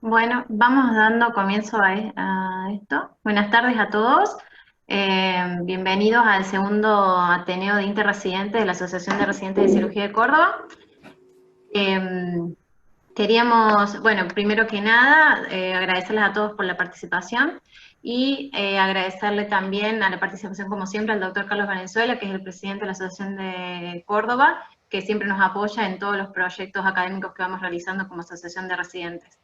Bueno, vamos dando comienzo a esto. Buenas tardes a todos. Bienvenidos al segundo Ateneo de Interresidentes de la Asociación de Residentes de Cirugía de Córdoba. Eh, Queríamos, bueno, primero que nada, agradecerles a todos por la participación y agradecerle también a la participación, como siempre, al doctor Carlos Valenzuela, que es el presidente de la Asociación de Córdoba, que siempre nos apoya en todos los proyectos académicos que vamos realizando como Asociación de Residentes.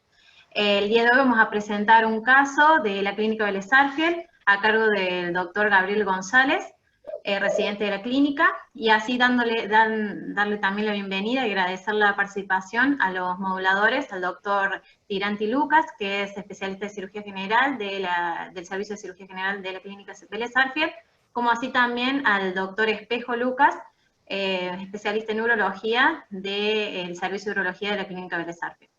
El día de hoy vamos a presentar un caso de la Clínica Vélez Sarsfield a cargo del doctor Gabriel González, residente de la clínica, y así darle también la bienvenida y agradecer la participación a los moduladores, al doctor Tiranti Lucas, que es especialista de cirugía general del Servicio de Cirugía General de la Clínica Vélez Sarsfield, como así también al doctor Espejo Lucas, especialista en urología del Servicio de Urología de la Clínica Vélez Sarsfield.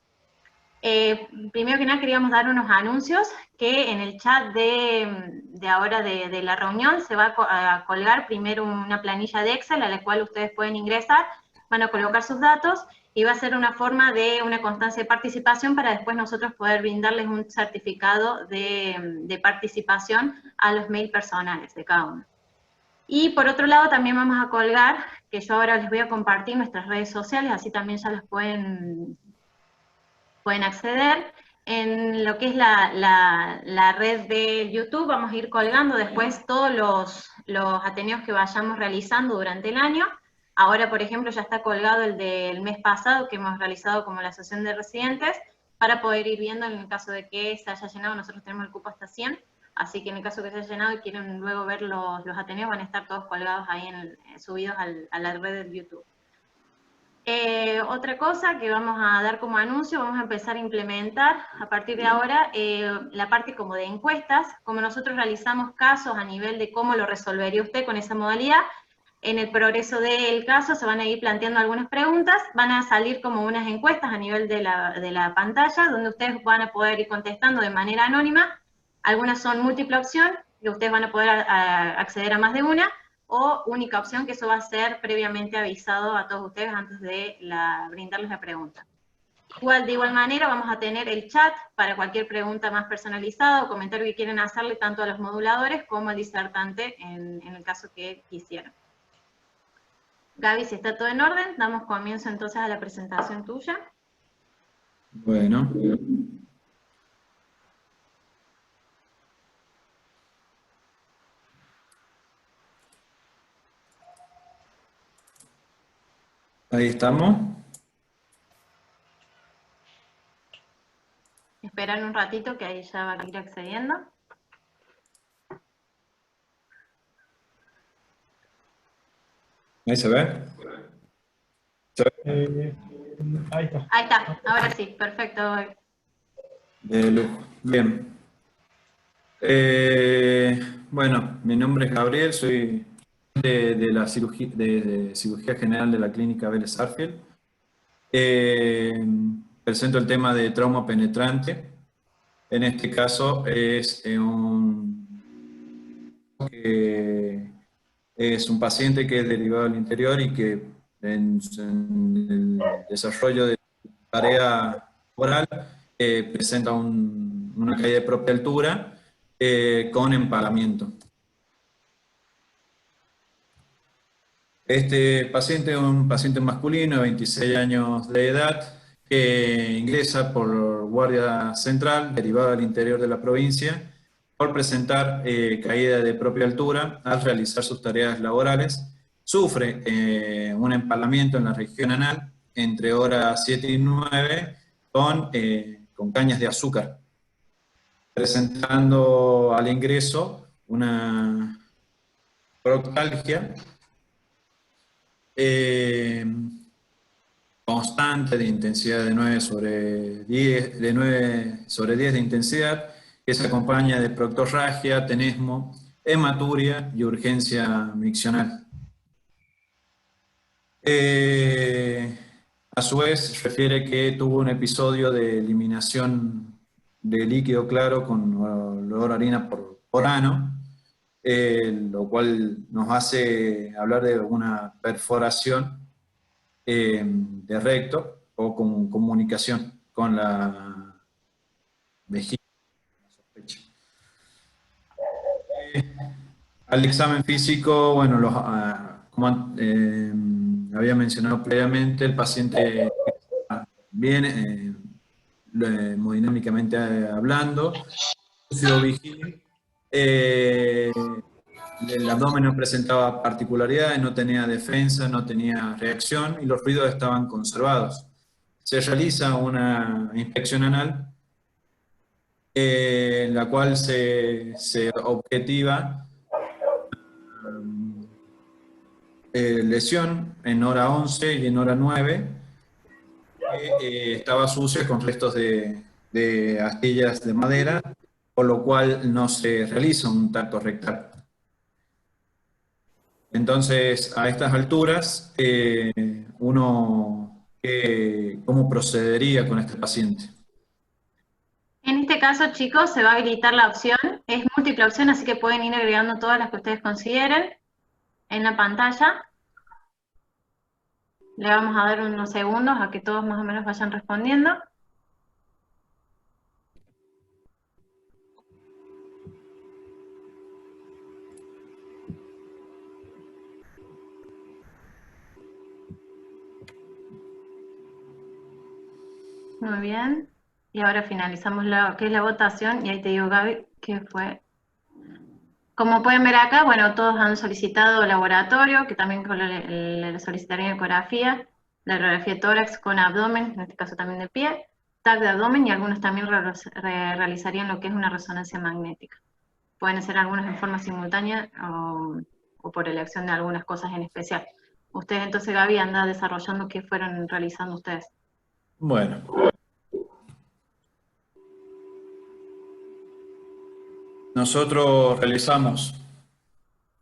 Primero que nada queríamos dar unos anuncios que en el chat de ahora de la reunión se va a colgar primero una planilla de Excel a la cual ustedes pueden ingresar, van a colocar sus datos y va a ser una forma de una constancia de participación para después nosotros poder brindarles un certificado de participación a los mail personales de cada uno. Y por otro lado también vamos a colgar, que yo ahora les voy a compartir nuestras redes sociales, así también ya las pueden acceder. En lo que es la red de YouTube vamos a ir colgando después todos los ateneos que vayamos realizando durante el año. Ahora, por ejemplo, ya está colgado el del mes pasado que hemos realizado como la Asociación de Residentes, para poder ir viendo en el caso de que se haya llenado. Nosotros tenemos el cupo hasta 100, así que en el caso que se haya llenado y quieren luego ver los ateneos, van a estar todos colgados ahí, subidos a la red de YouTube. Otra cosa que vamos a dar como anuncio, vamos a empezar a implementar a partir de ahora la parte como de encuestas. Como nosotros realizamos casos a nivel de cómo lo resolvería usted con esa modalidad, en el progreso del caso se van a ir planteando algunas preguntas, van a salir como unas encuestas a nivel de la pantalla, donde ustedes van a poder ir contestando de manera anónima. Algunas son múltiple opción, que ustedes van a poder acceder a más de una, o única opción, que eso va a ser previamente avisado a todos ustedes antes de brindarles la pregunta. De igual manera vamos a tener el chat para cualquier pregunta más personalizada o comentario que quieren hacerle tanto a los moduladores como al disertante en el caso que quisieran. Gaby, si está todo en orden, damos comienzo entonces a la presentación tuya. Bueno. Ahí estamos. Esperar un ratito que ahí ya va a ir accediendo. Ahí se ve. Ahí está. Ahí está, ahora sí, perfecto. De lujo. Bien. Bueno, mi nombre es Gabriel, soy de la cirugía, de cirugía general de la clínica Vélez Sarsfield. Presento el tema de trauma penetrante. En este caso es un paciente que es derivado del interior y que en el desarrollo de tarea oral presenta una caída de propia altura con empalamiento. Este paciente es un paciente masculino de 26 años de edad que ingresa por guardia central derivado del interior de la provincia por presentar caída de propia altura al realizar sus tareas laborales. Sufre un empalamiento en la región anal entre horas 7 y 9 con cañas de azúcar, presentando al ingreso una proctalgia constante de intensidad de 9 sobre 10, de 9 sobre 10 de intensidad, que se acompaña de proctorragia, tenesmo, hematuria y urgencia miccional. A su vez, refiere que tuvo un episodio de eliminación de líquido claro con olor a orina por ano, lo cual nos hace hablar de una perforación de recto o con comunicación con la vejiga, sospecha. Al examen físico, bueno, como había mencionado previamente, el paciente viene hemodinámicamente hablando, lúcido vigil, el abdomen no presentaba particularidades, no tenía defensa, no tenía reacción y los ruidos estaban conservados. Se realiza una inspección anal en la cual se objetiva lesión en hora 11 y en hora 9, que estaba sucia con restos de astillas de madera, por lo cual no se realiza un tacto rectal. Entonces, a estas alturas, ¿cómo procedería con este paciente? En este caso, chicos, se va a habilitar la opción, es múltiple opción, así que pueden ir agregando todas las que ustedes consideren en la pantalla. Le vamos a dar unos segundos a que todos más o menos vayan respondiendo. Muy bien. Y ahora finalizamos lo que es la votación y ahí te digo, Gaby, qué fue. Como pueden ver acá, bueno, todos han solicitado laboratorio, que también le solicitarían ecografía, la radiografía de tórax con abdomen, en este caso también de pie, TAC de abdomen y algunos también realizarían lo que es una resonancia magnética. Pueden hacer algunos en forma simultánea o por elección de algunas cosas en especial. Ustedes entonces, Gaby, anda desarrollando qué fueron realizando ustedes. Bueno. Nosotros realizamos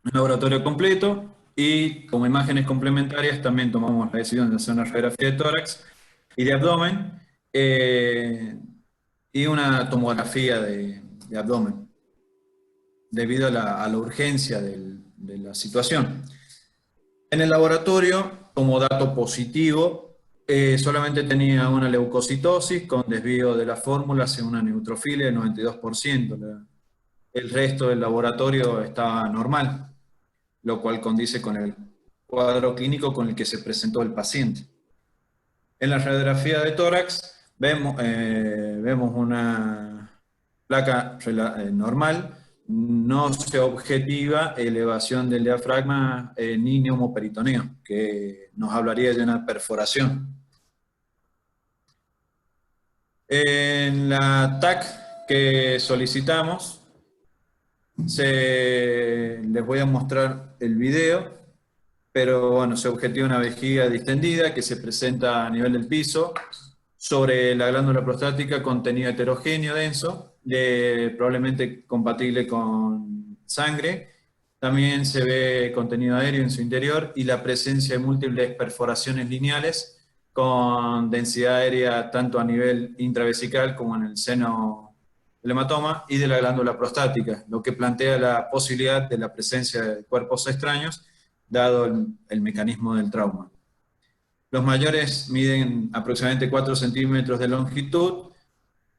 un laboratorio completo y como imágenes complementarias también tomamos la decisión de hacer una radiografía de tórax y de abdomen y una tomografía de abdomen debido a la urgencia de la situación. En el laboratorio, como dato positivo, solamente tenía una leucocitosis con desvío de la fórmula hacia una neutrofilia del 92%. El resto del laboratorio estaba normal, lo cual condice con el cuadro clínico con el que se presentó el paciente. En la radiografía de tórax vemos una placa normal, no se objetiva elevación del diafragma ni neumoperitoneo, que nos hablaría de una perforación. En la TAC que solicitamos, les voy a mostrar el video, pero bueno, se objetiva una vejiga distendida que se presenta a nivel del piso sobre la glándula prostática, contenido heterogéneo denso, probablemente compatible con sangre. También se ve contenido aéreo en su interior y la presencia de múltiples perforaciones lineales con densidad aérea tanto a nivel intravesical como en el seno del hematoma y de la glándula prostática, lo que plantea la posibilidad de la presencia de cuerpos extraños dado el mecanismo del trauma. Los mayores miden aproximadamente 4 centímetros de longitud,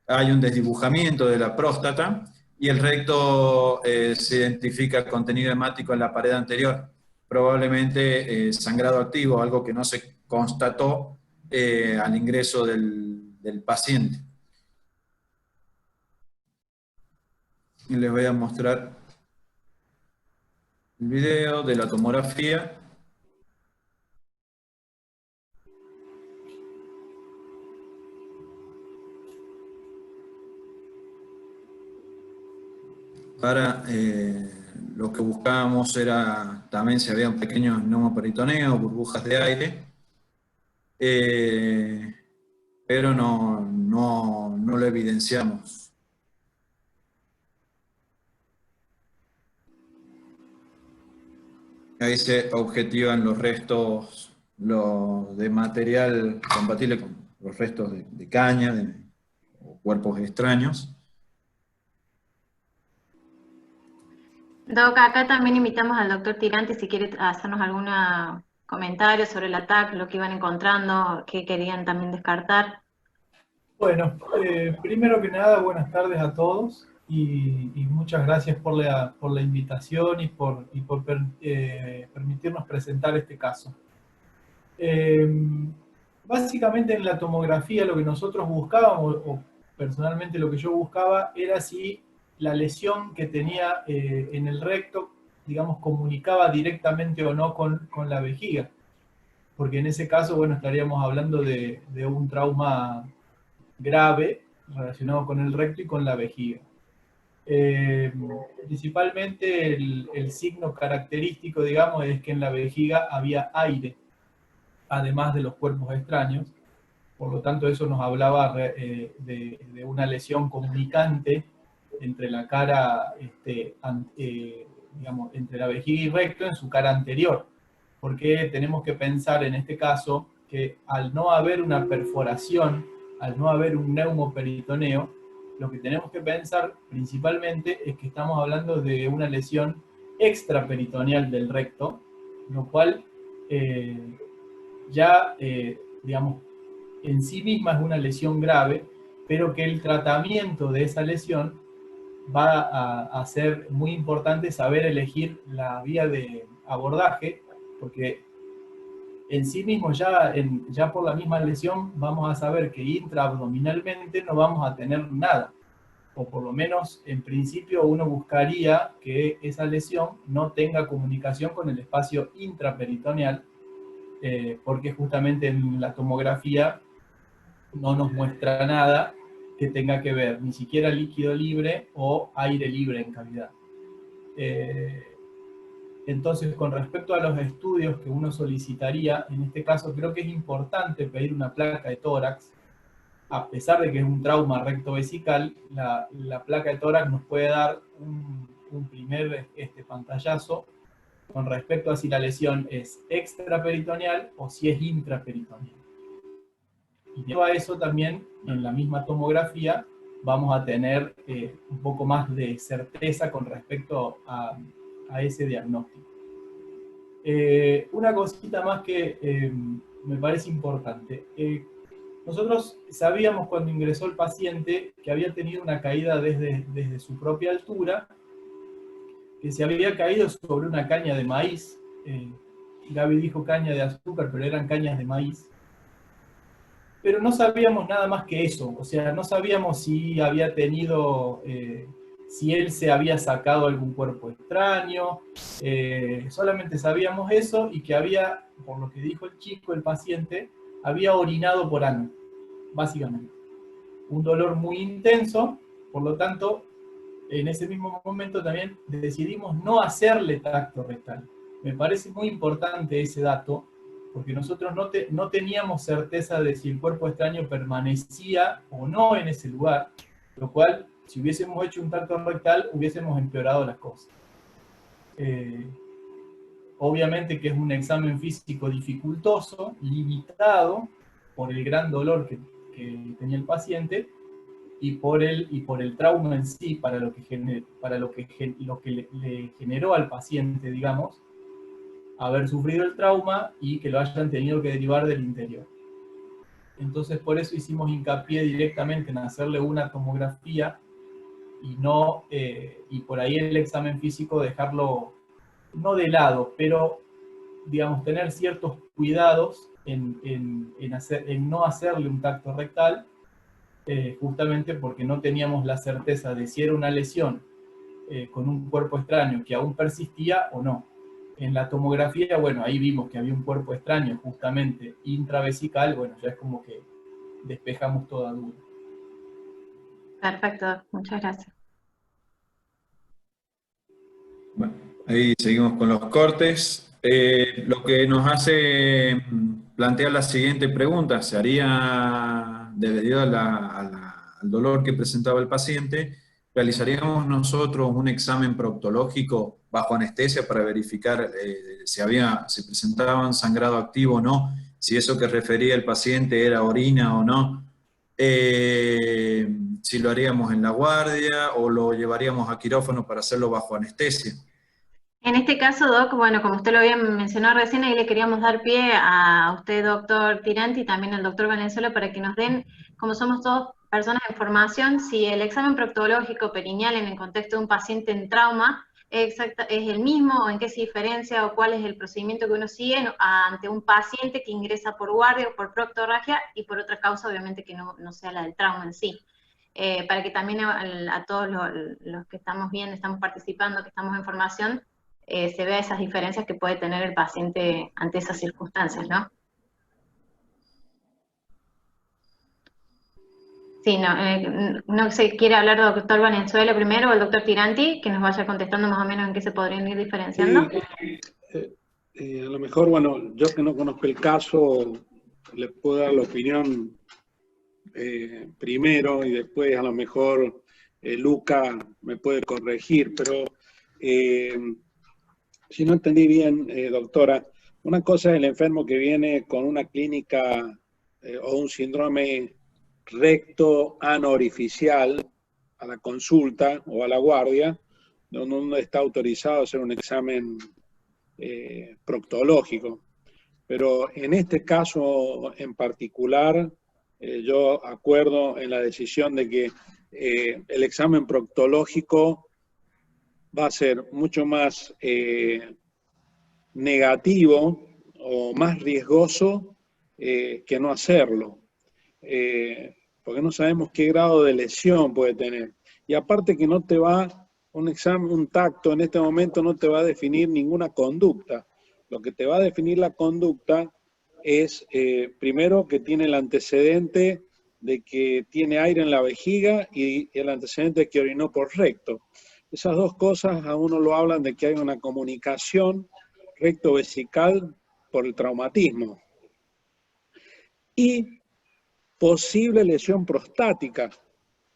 hay un desdibujamiento de la próstata y el recto se identifica contenido hemático en la pared anterior, probablemente sangrado activo, algo que no se constató al ingreso del paciente. Y les voy a mostrar el video de la tomografía. Para lo que buscábamos era también si había un pequeño neumoperitoneo, burbujas de aire, pero no lo evidenciamos. Ahí se objetivan los restos de material compatible con los restos de caña o cuerpos extraños. Doc, acá también invitamos al doctor Tiranti si quiere hacernos algún comentario sobre el ataque, lo que iban encontrando, qué querían también descartar. Bueno, primero que nada, buenas tardes a todos y muchas gracias por la invitación y por permitirnos presentar este caso. Eh, Básicamente en la tomografía lo que nosotros buscábamos, o personalmente lo que yo buscaba, era si la lesión que tenía en el recto, digamos, comunicaba directamente o no con la vejiga. Porque en ese caso, bueno, estaríamos hablando de un trauma grave relacionado con el recto y con la vejiga. Principalmente el signo característico, digamos, es que en la vejiga había aire, además de los cuerpos extraños. Por lo tanto, eso nos hablaba de una lesión comunicante entre la cara, digamos, entre la vejiga y recto en su cara anterior. Porque tenemos que pensar en este caso que al no haber una perforación, al no haber un neumoperitoneo, lo que tenemos que pensar principalmente es que estamos hablando de una lesión extraperitoneal del recto, lo cual digamos, en sí misma es una lesión grave, pero que el tratamiento de esa lesión va a ser muy importante saber elegir la vía de abordaje, porque en sí mismo ya por la misma lesión vamos a saber que intraabdominalmente no vamos a tener nada, o por lo menos en principio uno buscaría que esa lesión no tenga comunicación con el espacio intraperitoneal, porque justamente en la tomografía no nos muestra nada que tenga que ver, ni siquiera líquido libre o aire libre en cavidad. Entonces, con respecto a los estudios que uno solicitaría, en este caso creo que es importante pedir una placa de tórax. A pesar de que es un trauma rectovesical, la placa de tórax nos puede dar un primer pantallazo con respecto a si la lesión es extraperitoneal o si es intraperitoneal. Y debido a eso también, en la misma tomografía, vamos a tener un poco más de certeza con respecto a ese diagnóstico. Una cosita más que me parece importante. Nosotros sabíamos cuando ingresó el paciente que había tenido una caída desde su propia altura, que se había caído sobre una caña de maíz. Gaby dijo caña de azúcar, pero eran cañas de maíz. Pero no sabíamos nada más que eso, o sea, no sabíamos si había tenido, si él se había sacado algún cuerpo extraño, solamente sabíamos eso y que había, por lo que dijo el chico, el paciente, había orinado por ano, básicamente. Un dolor muy intenso, por lo tanto, en ese mismo momento también decidimos no hacerle tacto rectal. Me parece muy importante ese dato, porque nosotros no teníamos certeza de si el cuerpo extraño permanecía o no en ese lugar, lo cual, si hubiésemos hecho un tacto rectal, hubiésemos empeorado las cosas. Obviamente que es un examen físico dificultoso, limitado, por el gran dolor que tenía el paciente, y por el trauma en sí, para lo que le generó al paciente, digamos, haber sufrido el trauma y que lo hayan tenido que derivar del interior. Entonces, por eso hicimos hincapié directamente en hacerle una tomografía y por ahí el examen físico dejarlo, no de lado, pero, digamos, tener ciertos cuidados en no hacerle un tacto rectal, justamente porque no teníamos la certeza de si era una lesión con un cuerpo extraño que aún persistía o no. En la tomografía, bueno, ahí vimos que había un cuerpo extraño, justamente intravesical, bueno, ya es como que despejamos toda duda. Perfecto, muchas gracias. Bueno, ahí seguimos con los cortes. Lo que nos hace plantear la siguiente pregunta, se haría, debido al dolor que presentaba el paciente, realizaríamos nosotros un examen proctológico bajo anestesia para verificar si presentaban sangrado activo o no, si eso que refería el paciente era orina o no, si lo haríamos en la guardia o lo llevaríamos a quirófano para hacerlo bajo anestesia. En este caso, Doc, bueno, como usted lo había mencionado recién, ahí le queríamos dar pie a usted, doctor Tiranti, y también al doctor Valenzuela, para que nos den, como somos todos personas en formación, si el examen proctológico perineal en el contexto de un paciente en trauma es el mismo, o en qué se diferencia, o cuál es el procedimiento que uno sigue ante un paciente que ingresa por guardia o por proctorragia, y por otra causa, obviamente, que no sea la del trauma en sí. Para que también a todos los que estamos viendo, estamos participando, que estamos en formación, se vea esas diferencias que puede tener el paciente ante esas circunstancias, ¿no? Sí, no se quiere hablar del doctor Valenzuela primero o el doctor Tiranti, que nos vaya contestando más o menos en qué se podrían ir diferenciando. Sí, a lo mejor, bueno, yo que no conozco el caso, les puedo dar la opinión primero y después a lo mejor Luca me puede corregir, pero si no entendí bien, doctora, una cosa es el enfermo que viene con una clínica o un síndrome recto ano orificial a la consulta o a la guardia, donde uno está autorizado a hacer un examen proctológico. Pero en este caso en particular, yo acuerdo en la decisión de que el examen proctológico va a ser mucho más negativo o más riesgoso que no hacerlo. Porque no sabemos qué grado de lesión puede tener. Y aparte que no te va, un examen, un tacto en este momento no te va a definir ninguna conducta. Lo que te va a definir la conducta es, primero, que tiene el antecedente de que tiene aire en la vejiga y el antecedente de que orinó por recto. Esas dos cosas a uno lo hablan de que hay una comunicación recto-vesical por el traumatismo. Y posible lesión prostática,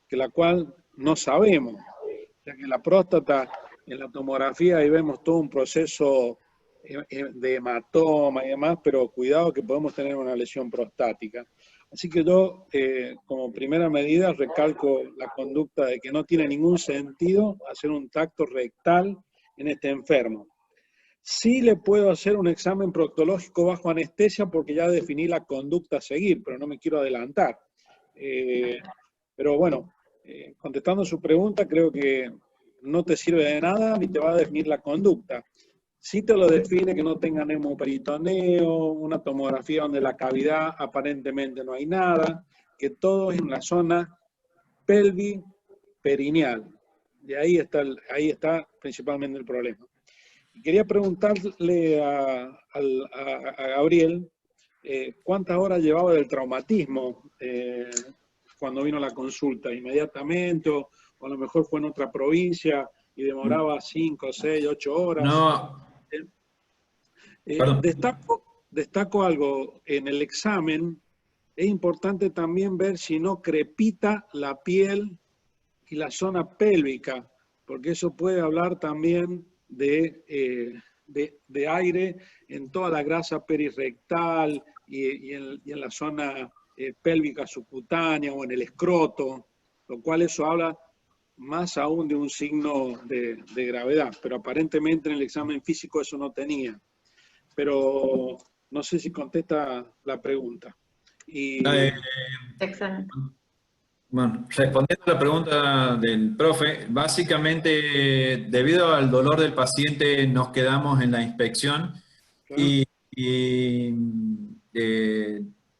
que la cual no sabemos, ya que la próstata en la tomografía ahí vemos todo un proceso de hematoma y demás, pero cuidado que podemos tener una lesión prostática. Así que yo, como primera medida, recalco la conducta de que no tiene ningún sentido hacer un tacto rectal en este enfermo. Sí le puedo hacer un examen proctológico bajo anestesia porque ya definí la conducta a seguir, pero no me quiero adelantar. Pero bueno, contestando su pregunta, creo que no te sirve de nada ni te va a definir la conducta. Sí te lo define que no tenga neumoperitoneo, una tomografía donde la cavidad aparentemente no hay nada, que todo es en la zona pelvi-perineal. Y ahí está principalmente el problema. Quería preguntarle a Gabriel cuántas horas llevaba del traumatismo cuando vino a la consulta, inmediatamente o a lo mejor fue en otra provincia y demoraba 5, 6, 8 horas. No. Destaco algo, en el examen es importante también ver si no crepita la piel y la zona pélvica, porque eso puede hablar también de aire en toda la grasa perirrectal y en la zona pélvica subcutánea o en el escroto, lo cual eso habla más aún de un signo de gravedad, pero aparentemente en el examen físico eso no tenía. Pero no sé si contesta la pregunta. Excelente. Bueno, respondiendo a la pregunta del profe, básicamente debido al dolor del paciente nos quedamos en la inspección. Claro.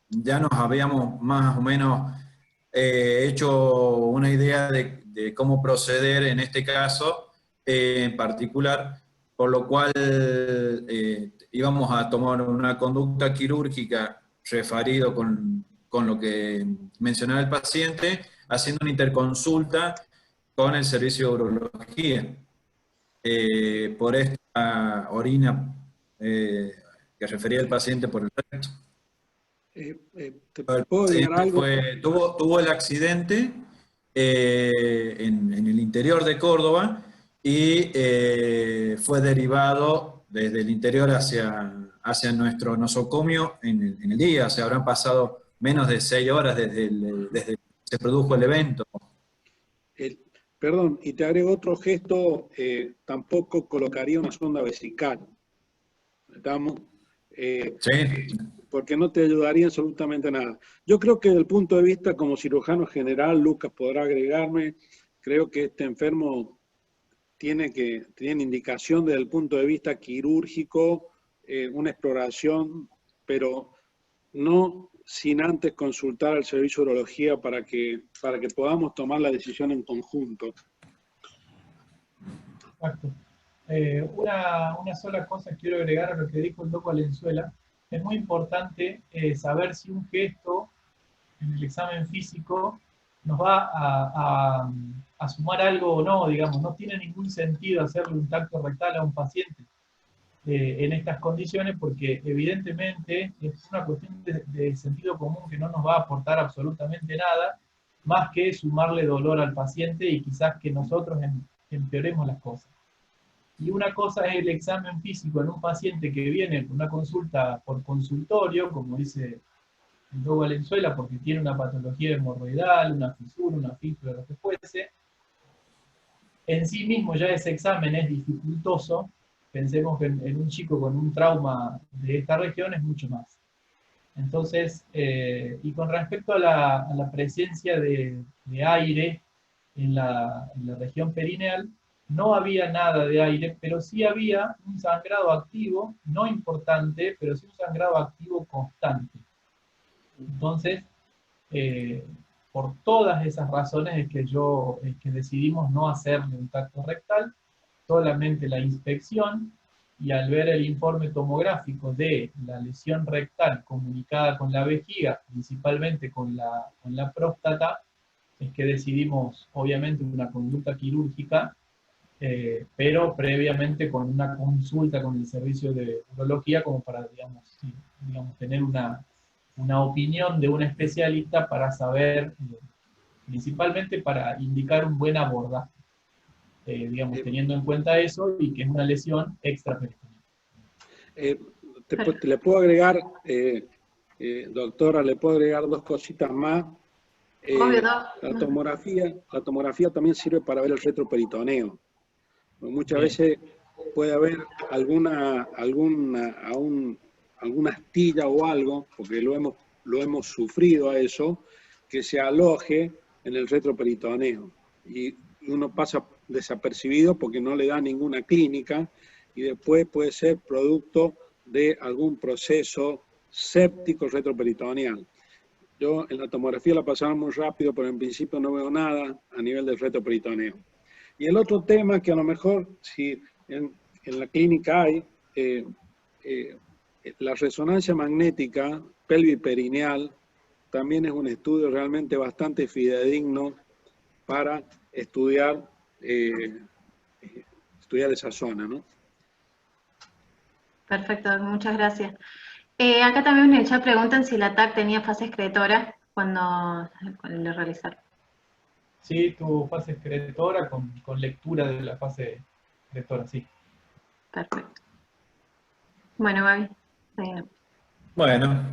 Ya nos habíamos más o menos hecho una idea de cómo proceder en este caso en particular, por lo cual íbamos a tomar una conducta quirúrgica referido con lo que mencionaba el paciente, haciendo una interconsulta con el servicio de urología por esta orina que refería el paciente por el recto. ¿Te puedo decir algo? Tuvo el accidente en el interior de Córdoba y fue derivado desde el interior hacia nuestro nosocomio en el día. O sea, habrán pasado menos de 6 horas desde que se produjo el evento. Perdón, y te agrego otro gesto, tampoco colocaría una sonda vesical. ¿Estamos? Sí. Porque no te ayudaría absolutamente nada. Yo creo que desde el punto de vista como cirujano general, Lucas podrá agregarme, creo que este enfermo tiene indicación desde el punto de vista quirúrgico, una exploración, pero no sin antes consultar al servicio de urología para que podamos tomar la decisión en conjunto. Exacto. Una sola cosa quiero agregar a lo que dijo el Doc Valenzuela. Es muy importante saber si un gesto en el examen físico nos va a sumar algo o no, digamos. No tiene ningún sentido hacerle un tacto rectal a un paciente en estas condiciones porque evidentemente es una cuestión de sentido común que no nos va a aportar absolutamente nada, más que sumarle dolor al paciente y quizás que nosotros empeoremos las cosas. Y una cosa es el examen físico en un paciente que viene con una consulta por consultorio, como dice el Doc Valenzuela, porque tiene una patología hemorroidal, una fisura, una fístula, lo que fuese. En sí mismo ya ese examen es dificultoso. Pensemos que en un chico con un trauma de esta región es mucho más. Entonces, y con respecto a la presencia de aire en la región perineal, no había nada de aire, pero sí había un sangrado activo, no importante, pero sí un sangrado activo constante. Entonces, por todas esas razones es que decidimos no hacerle un tacto rectal, solamente la inspección, y al ver el informe tomográfico de la lesión rectal comunicada con la vejiga, principalmente con la próstata, es que decidimos, obviamente, una conducta quirúrgica, pero previamente con una consulta con el servicio de urología, como para, digamos, tener una opinión de un especialista para saber, principalmente para indicar un buen abordaje, digamos, teniendo en cuenta eso y que es una lesión extraperitoneal. Le puedo agregar, doctora, le puedo agregar dos cositas más. Obvio, Doc. La tomografía también sirve para ver el retroperitoneo. Muchas veces puede haber alguna astilla o algo, porque lo hemos sufrido a eso, que se aloje en el retroperitoneo. Y uno pasa desapercibido porque no le da ninguna clínica y después puede ser producto de algún proceso séptico retroperitoneal. Yo en la tomografía la pasaba muy rápido, pero en principio no veo nada a nivel del retroperitoneo. Y el otro tema que a lo mejor, si en la clínica hay, la resonancia magnética pelviperineal también es un estudio realmente bastante fidedigno para estudiar esa zona, ¿no? Perfecto, muchas gracias. Acá también en el chat preguntan si la TAC tenía fase excretora cuando le realizaron. Sí, tuvo fase excretora con lectura de la fase excretora, sí. Perfecto. Bueno, Gaby. Bueno.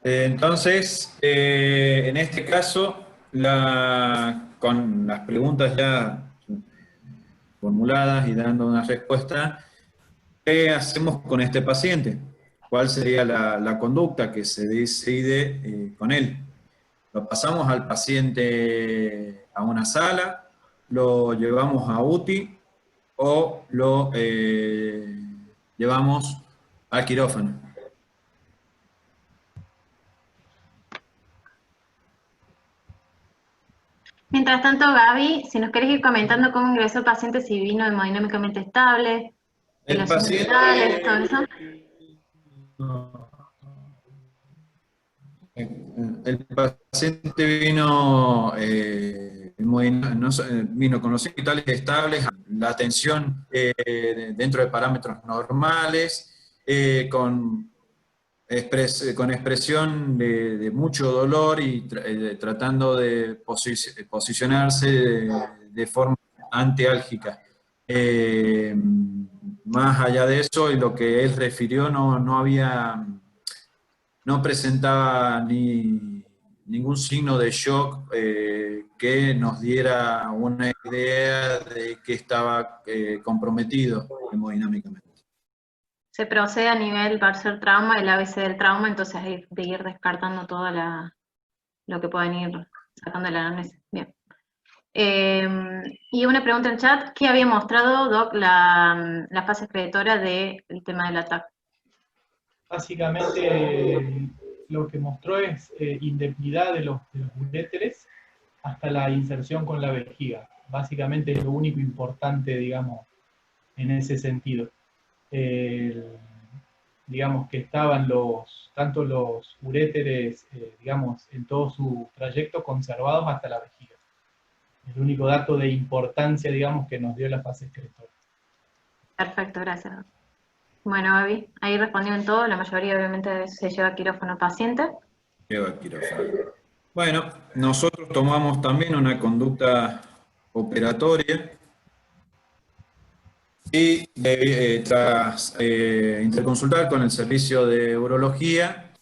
Entonces, en este caso, con las preguntas ya formuladas y dando una respuesta, ¿qué hacemos con este paciente? ¿Cuál sería la conducta que se decide con él? ¿Lo pasamos al paciente a una sala? ¿Lo llevamos a UTI? ¿O lo llevamos al quirófano? Mientras tanto, Gaby, si nos querés ir comentando cómo ingresó el paciente, si vino hemodinámicamente estable, El paciente, todo eso. El paciente vino, vino con los signos vitales estables, la atención dentro de parámetros normales, con expresión de mucho dolor y tratando de posicionarse de forma antiálgica. Más allá de eso, y lo que él refirió, no presentaba ni ningún signo de shock que nos diera una idea de que estaba comprometido hemodinámicamente. Se procede a nivel parcial trauma, el ABC del trauma, entonces hay que ir descartando todo lo que pueden ir sacando de la anamnesis. Bien. Y una pregunta en chat, ¿qué había mostrado, Doc, la fase excretora del tema del ataque? Básicamente lo que mostró es indemnidad de los uréteres hasta la inserción con la vejiga. Básicamente es lo único importante, digamos, en ese sentido. Digamos que estaban tanto los uréteres, digamos, en todo su trayecto conservados hasta la vejiga. El único dato de importancia, digamos, que nos dio la fase excretora. Perfecto, gracias. Bueno, Gaby, ahí respondieron todo, la mayoría obviamente se lleva a quirófano paciente. Lleva quirófano. Bueno, nosotros tomamos también una conducta operatoria y tras interconsultar con el servicio de urología,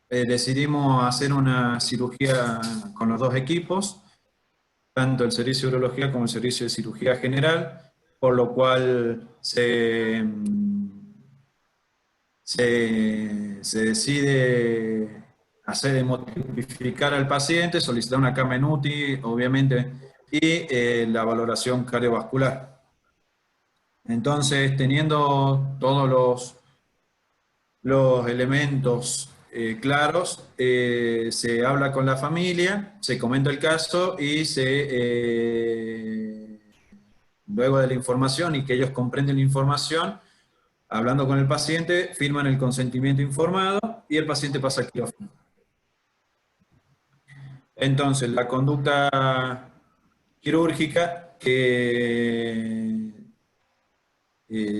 decidimos hacer una cirugía con los dos equipos, tanto el servicio de urología como el servicio de cirugía general, por lo cual se decide notificar al paciente, solicitar una cama en UTI, obviamente, y la valoración cardiovascular. Entonces, teniendo todos los elementos claros, se habla con la familia, se comenta el caso y luego de la información y que ellos comprenden la información, hablando con el paciente, firman el consentimiento informado y el paciente pasa al quirófano. Entonces, la conducta quirúrgica que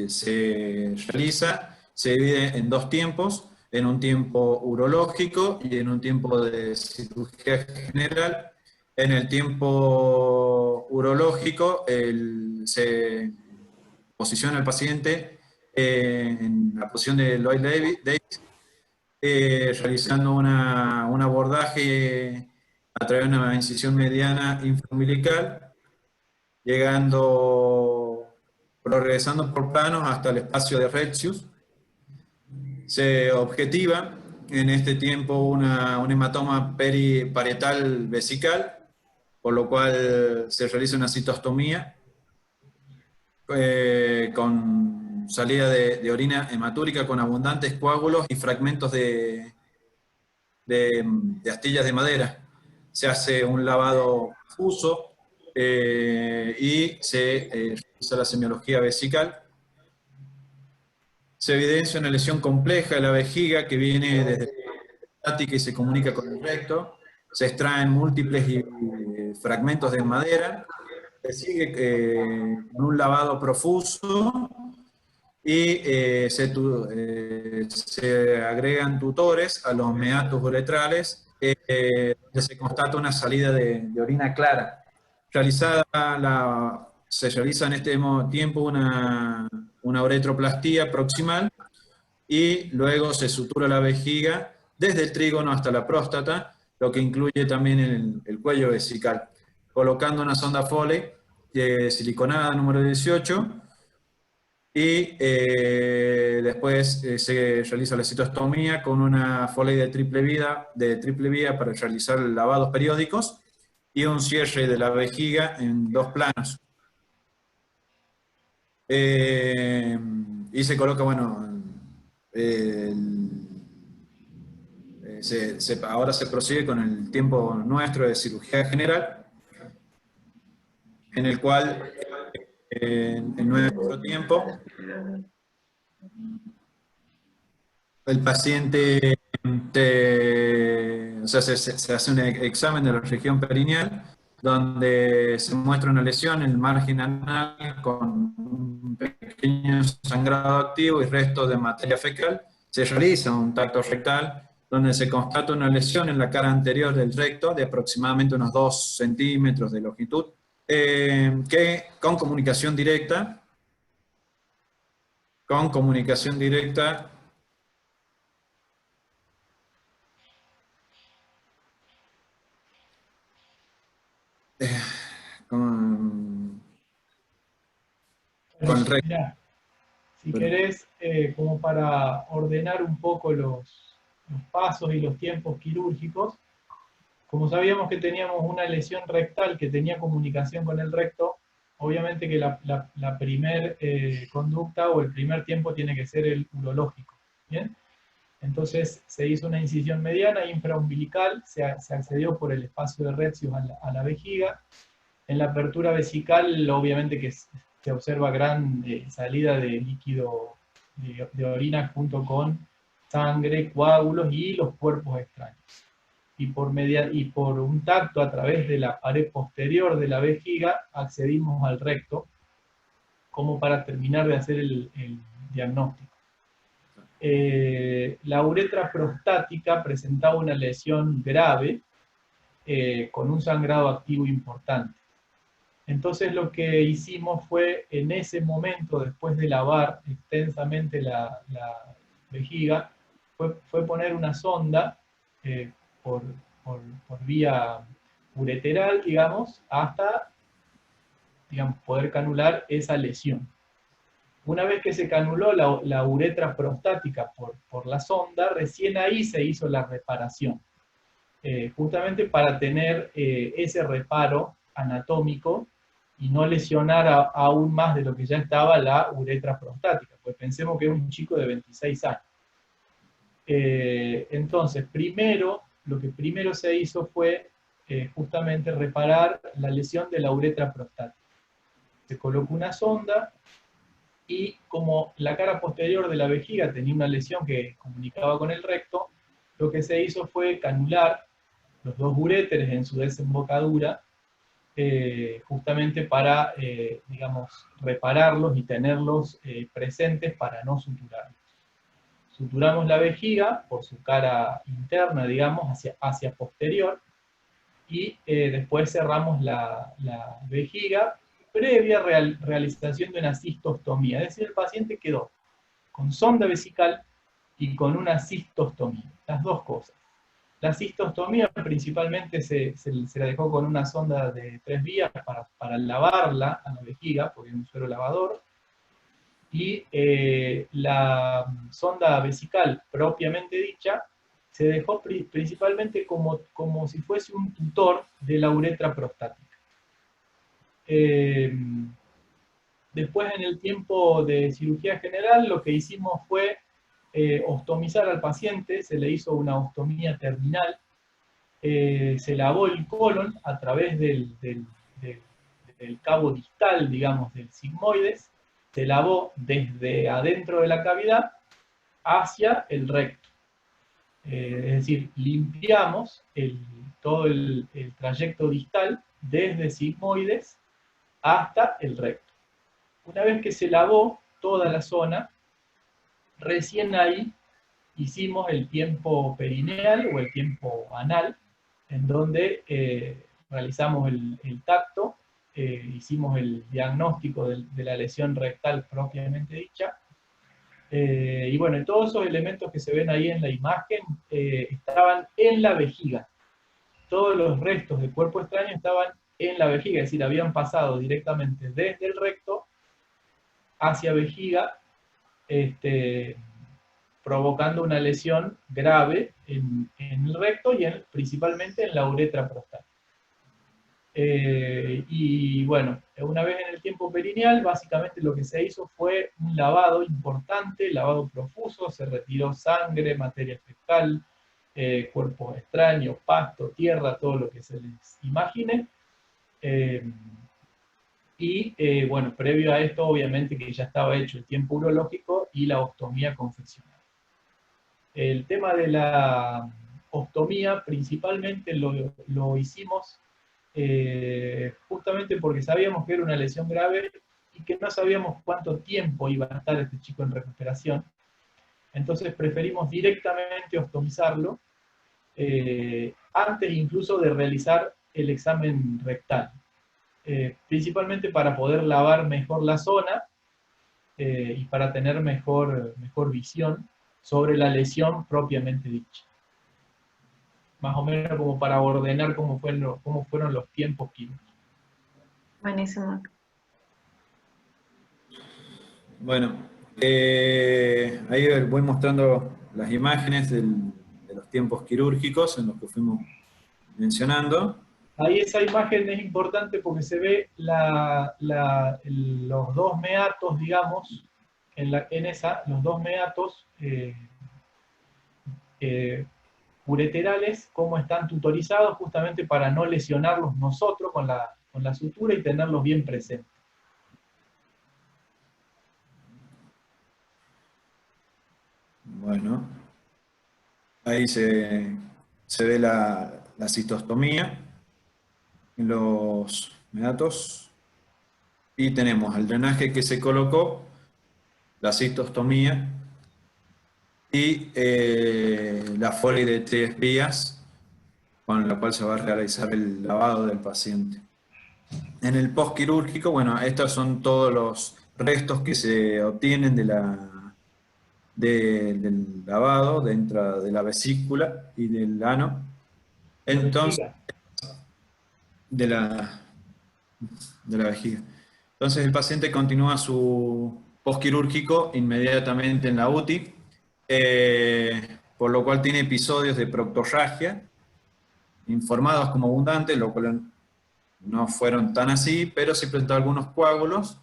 se realiza se divide en dos tiempos, en un tiempo urológico y en un tiempo de cirugía general. En el tiempo urológico se posiciona el paciente en la posición de Lloyd Davis, realizando un abordaje a través de una incisión mediana infraumbilical, progresando por planos hasta el espacio de Retzius. Se objetiva en este tiempo un hematoma parietal vesical, por lo cual se realiza una citostomía con salida de orina hematúrica con abundantes coágulos y fragmentos de astillas de madera. Se hace un lavado fuso y se realiza la semiología vesical. Se evidencia una lesión compleja de la vejiga que viene desde la estática y se comunica con el recto. Se extraen múltiples fragmentos de madera. Se sigue con un lavado profuso y se agregan tutores a los meatos uretrales, donde se constata una salida de orina clara. Se realiza en este tiempo una uretroplastía proximal y luego se sutura la vejiga desde el trígono hasta la próstata, lo que incluye también el cuello vesical, colocando una sonda Foley siliconada número 18 y después se realiza la citostomía con una Foley de triple vía para realizar lavados periódicos y un cierre de la vejiga en dos planos. Y se coloca, bueno, ahora se prosigue con el tiempo nuestro de cirugía general, en el cual en nuestro tiempo el paciente se hace un examen de la región perineal donde se muestra una lesión en el margen anal con un pequeño sangrado activo y restos de materia fecal. Se realiza un tacto rectal donde se constata una lesión en la cara anterior del recto de aproximadamente unos 2 centímetros de longitud, que con comunicación directa con Bueno, el recto. mirá, si querés, como para ordenar un poco los pasos y los tiempos quirúrgicos, como sabíamos que teníamos una lesión rectal que tenía comunicación con el recto, obviamente que la primer conducta o el primer tiempo tiene que ser el urológico, ¿bien? Entonces se hizo una incisión mediana infraumbilical, se accedió por el espacio de Retzius a la vejiga. En la apertura vesical, obviamente que se observa gran salida de líquido de orina junto con sangre, coágulos y los cuerpos extraños. Y por un tacto a través de la pared posterior de la vejiga accedimos al recto, como para terminar de hacer el diagnóstico. La uretra prostática presentaba una lesión grave con un sangrado activo importante. Entonces lo que hicimos fue, en ese momento, después de lavar extensamente la vejiga, fue poner una sonda por, por vía ureteral, digamos, hasta, digamos, poder canular esa lesión. Una vez que se canuló la uretra prostática por la sonda, recién ahí se hizo la reparación, justamente para tener ese reparo anatómico y no lesionar aún más de lo que ya estaba la uretra prostática, pues pensemos que es un chico de 26 años. Entonces, lo que primero se hizo fue justamente reparar la lesión de la uretra prostática. Se colocó una sonda, y como la cara posterior de la vejiga tenía una lesión que comunicaba con el recto, lo que se hizo fue canular los dos uréteres en su desembocadura, justamente para, digamos, repararlos y tenerlos presentes para no suturarlos. Suturamos la vejiga por su cara interna, digamos, hacia posterior, y después cerramos la vejiga previa realización de una cistostomía. Es decir, el paciente quedó con sonda vesical y con una cistostomía, las dos cosas. La cistostomía principalmente se la dejó con una sonda de 3 vías para lavarla a la vejiga, porque es un suero lavador, y la sonda vesical propiamente dicha se dejó principalmente como si fuese un tutor de la uretra prostática. Después, en el tiempo de cirugía general, lo que hicimos fue ostomizar al paciente, se le hizo una ostomía terminal, se lavó el colon a través del cabo distal, digamos, del sigmoides, se lavó desde adentro de la cavidad hacia el recto. Es decir, limpiamos todo el trayecto distal desde sigmoides hasta el recto. Una vez que se lavó toda la zona, recién ahí hicimos el tiempo perineal o el tiempo anal, en donde realizamos el tacto, hicimos el diagnóstico de la lesión rectal propiamente dicha, y bueno, todos esos elementos que se ven ahí en la imagen estaban en la vejiga. Todos los restos de cuerpo extraño estaban en la vejiga, es decir, habían pasado directamente desde el recto hacia vejiga, provocando una lesión grave en el recto y principalmente en la uretra prostática. Y bueno, una vez en el tiempo perineal, básicamente lo que se hizo fue un lavado importante, lavado profuso, se retiró sangre, materia fecal, cuerpos extraños, pasto, tierra, todo lo que se les imagine. Bueno, previo a esto, obviamente que ya estaba hecho el tiempo urológico y la ostomía confeccional. El tema de la ostomía principalmente lo hicimos justamente porque sabíamos que era una lesión grave y que no sabíamos cuánto tiempo iba a estar este chico en recuperación. Entonces preferimos directamente ostomizarlo antes incluso de realizar el examen rectal. Principalmente para poder lavar mejor la zona y para tener mejor visión sobre la lesión propiamente dicha. Más o menos como para ordenar cómo fueron los tiempos quirúrgicos. Buenísimo. Bueno, ahí voy mostrando las imágenes de los tiempos quirúrgicos en los que fuimos mencionando. Ahí esa imagen es importante porque se ve los dos meatos, digamos, los dos meatos ureterales, cómo están tutorizados justamente para no lesionarlos nosotros con la sutura y tenerlos bien presentes. Bueno, ahí se ve la cistostomía en los meatos y tenemos el drenaje que se colocó, la cistostomía y la folia de 3 vías con la cual se va a realizar el lavado del paciente. En el postquirúrgico, bueno, estos son todos los restos que se obtienen del lavado dentro de la vesícula y del ano. Entonces, de la vejiga. Entonces el paciente continúa su postquirúrgico inmediatamente en la UTI, por lo cual tiene episodios de proctorragia, informados como abundantes, lo cual no fueron tan así, pero sí presentó algunos coágulos.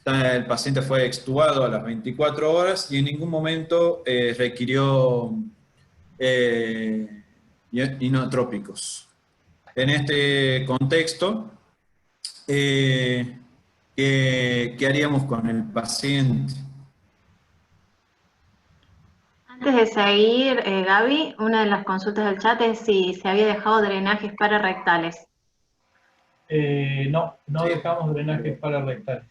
El paciente fue extubado a las 24 horas y en ningún momento requirió inotrópicos. En este contexto, ¿qué haríamos con el paciente? Antes de seguir, Gaby, una de las consultas del chat es si se había dejado drenajes pararectales. No dejamos drenajes pararectales.